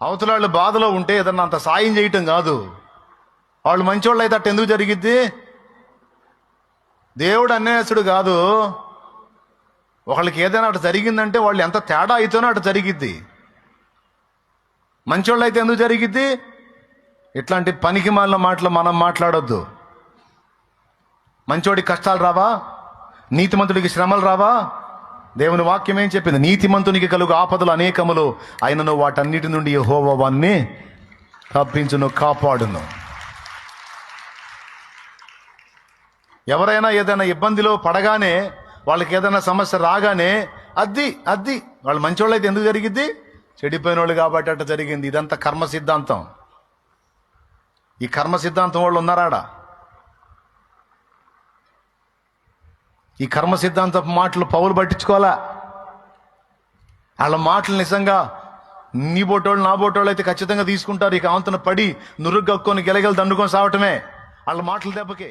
అవతల వాళ్ళు బాధలో ఉంటే ఏదన్నా అంత సాయం చేయటం కాదు. వాళ్ళు మంచోళ్ళు అయితే అట్ట ఎందుకు జరిగిద్ది? దేవుడు అన్యాయస్తుడు కాదు. ఒకళ్ళకి ఏదైనా అటు జరిగిందంటే వాళ్ళు ఎంత తేడా అయితేనో అటు జరిగిద్ది. మంచోళ్ళు అయితే ఎందుకు జరిగిద్ది? ఇట్లాంటి పనికి మాలిన మాటలు మనం మాట్లాడొద్దు. మంచోడికి కష్టాలు రావా? నీతిమంతుడికి శ్రమలు రావా? దేవుని వాక్యం ఏం చెప్పింది? నీతిమంతునికి కలుగు ఆపదలు అనేకములు, ఆయనను వాటన్నిటి నుండి యెహోవా వాణ్ణి తప్పించును, కాపాడును. ఎవరైనా ఏదైనా ఇబ్బందిలో పడగానే, వాళ్ళకి ఏదైనా సమస్య రాగానే అద్ది వాళ్ళు మంచోళ్ళు అయితే ఎందుకు జరిగిద్ది? చెడిపోయిన వాళ్ళు కాబట్టి అట్ట జరిగింది. ఇదంతా కర్మ సిద్ధాంతం. ఈ కర్మ సిద్ధాంతం వాళ్ళు ఉన్నారాడా? ఈ కర్మ సిద్ధాంతపు మాటలు పౌలు పట్టించుకోవాలా? వాళ్ళ మాటలు నిజంగా నీ బోటోళ్ళు నా బోటోళ్ళు అయితే ఖచ్చితంగా తీసుకుంటారు. ఇక ఆంతన పడి నురుగ్గొక్కొని గెలగలు దండుకొని సావటమే వాళ్ళ మాటల దెబ్బకి.